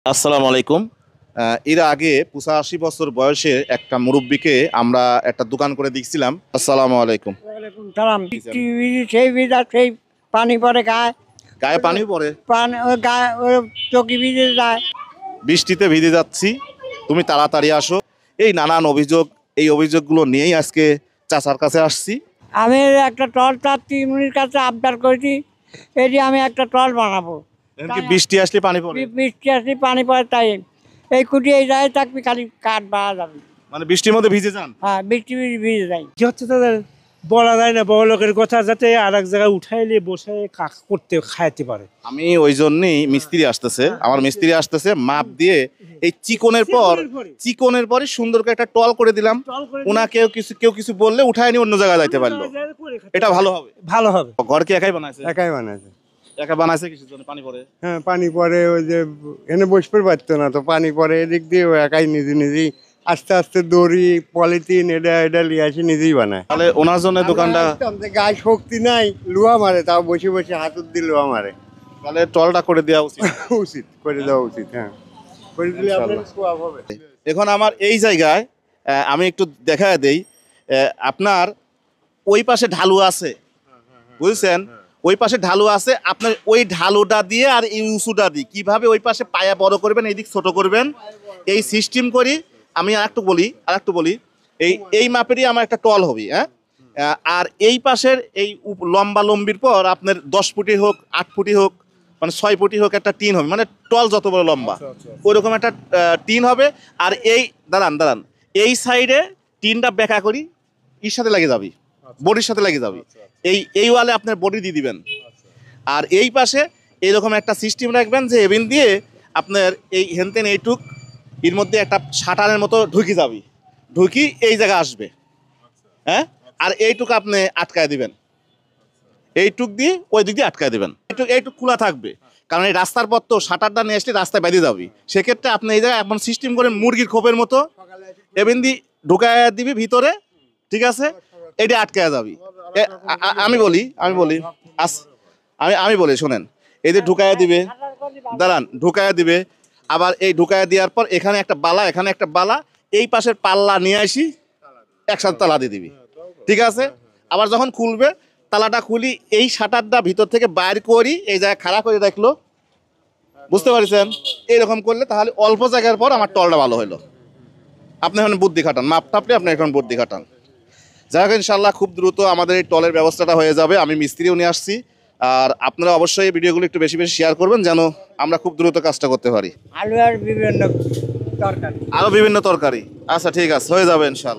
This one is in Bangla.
আসসালামু আলাইকুম। এর আগে 85 বছর বয়সে একটা মুরব্বীকে আমরা একটা দোকান করে দিয়েছিলাম। আসসালামু আলাইকুম। ওয়ালাইকুম সালাম। সেই ভিজা সেই পানি পড়ে গায়ে, গায়ে পানি পড়ে, পানি ওই গায়ে ওই চকি ভিজে যায়। বৃষ্টিতে ভিজে যাচ্ছি, তুমি তাড়াতাড়ি আসো। এই নানান অভিযোগ, এই অভিযোগগুলো নিয়েই আজকে চাচার কাছে আসছি। আমি একটা টল চাচ্ছি, উনির কাছে আবদার করেছি, এটি আমি একটা টল বানাবো। এখন কি বৃষ্টি আসলে পানি পড়ে? বৃষ্টি আসলে পানি পড়ে, তাই এই কুটি এই জায়গায় থাকবি, খালি কাঠ বাড়া যাবে। মানে বৃষ্টির মধ্যে ভিজে যান? হ্যাঁ, বৃষ্টি ভিজে যায়। কি হচ্ছে তাদের বলা যায় না, বড় লোকের কথা, যাতে আর এক জায়গায় উঠাইলে বসে করতে খাইতে পারে। আমি ওই জন্যই মিস্ত্রি আসতেছে, আমার মিস্ত্রি আসতেছে, মাপ দিয়ে এই চিকনের পরে সুন্দর করে একটা টল করে দিলাম। ওনাকে কেউ কিছু বললে উঠায় নিয়ে অন্য জায়গায় যাইতে পারলো, এটা ভালো হবে। ভালো হবে। ঘর কি একাই বানাইছে? একাই বানাইছে। একা বানাইছে, কিছু জন্য পানি পড়ে। হ্যাঁ, পানি পরে, ওই যে এনে বসতে পারতো না, তো পানি পরে এদিক দিয়ে ও একাই নিজেই আস্তে আস্তে দড়ি পলিথিন এটা নিয়ে আসি নিজেই বানায়। তাহলে ওনার জন্য দোকানটা, গায়ে শক্তি নাই, লুয়া মারে, তাও বসে বসে হাতুর দিয়ে লুয়া মারে। তাহলে টলটা করে দেওয়া উচিত। উচিত করে দেওয়া উচিত, হ্যাঁ, করে দিলে আপনার সোয়াব হবে। এখন আমার এই জায়গায় আমি একটু দেখা দেই, আপনার ওই পাশে ঢালু আছে, বুঝছেন? ওই পাশে ঢালু আছে, আপনার ওই ঢালুটা দিয়ে আর এই উঁচুটা দিয়ে কিভাবে ওই পাশে পায়া বড় করবেন, এই দিক ছোট করবেন, এই সিস্টেম করি। আমি আর একটু বলি, এই মাপেরই আমার একটা টল হবে। হ্যাঁ, আর এই পাশের এই লম্বা লম্বির পর আপনার 10 ফুটি হোক, 8 ফুটি হোক, মানে 6 ফুটি হোক, একটা টিন হবে, মানে টল যত বড় লম্বা ওই রকম একটা টিন হবে। আর এই দাঁড়ান এই সাইডে টিনটা বেঁকা করি ইর সাথে লাগে যাবি, বডির সাথে লাগে যাবি, এই ওয়ালে আপনার বডি দিয়ে দিবেন। আর এই পাশে এইরকম একটা সিস্টেম রাখবেন যে এবিন দিয়ে আপনার এই হেনতেন এইটুক এর মধ্যে একটা শাটারের মতো ঢুকি এই জায়গা আসবে। হ্যাঁ, আর এইটুক আপনি আটকায় দিবেন, এইটুক দিয়ে ওই দিক দিয়ে আটকায় দিবেন। এইটুক খোলা থাকবে, কারণ এই রাস্তার পর তো শাটারটা নিয়ে আসলে রাস্তায় বেঁধে যাবি। সেক্ষেত্রে আপনি এই জায়গায় এমন সিস্টেম করেন মুরগির খোপের মতো এবিন দিয়ে ঢুকায় দিবি ভিতরে, ঠিক আছে? এটা আটকায় যাবি। আমি বলি শোনেন, এই যে ঢুকায় দিবে, ঢুকায় দিবে, আবার এই ঢুকায় দেওয়ার পর এখানে একটা বালা, এখানে একটা বালা, এই পাশের পাল্লা নিয়ে আসি একসাথে তালা দিয়ে দিবি, ঠিক আছে? আবার যখন খুলবে তালাটা খুলি, এই শাটারটা ভিতর থেকে বাইর করি, এই জায়গায় খাড়া করে রাখলো, বুঝতে পারছেন? এইরকম করলে তাহলে অল্প জায়গার পর আমার টলটা ভালো হলো। আপনি এখন বুদ্ধি খাটান, মাপ টাপলে আপনি এখন বুদ্ধি খাটান। যাই হোক, ইনশাল্লাহ খুব দ্রুত আমাদের এই টলের ব্যবস্থাটা হয়ে যাবে। আমি মিস্ত্রিও নিয়ে আসছি, আর আপনারা অবশ্যই এই ভিডিওগুলো একটু বেশি বেশি শেয়ার করবেন, যেন আমরা খুব দ্রুত কাজটা করতে পারি। আলু আর বিভিন্ন তরকারি, আরও বিভিন্ন তরকারি, আচ্ছা ঠিক আছে, হয়ে যাবে ইনশাল্লাহ।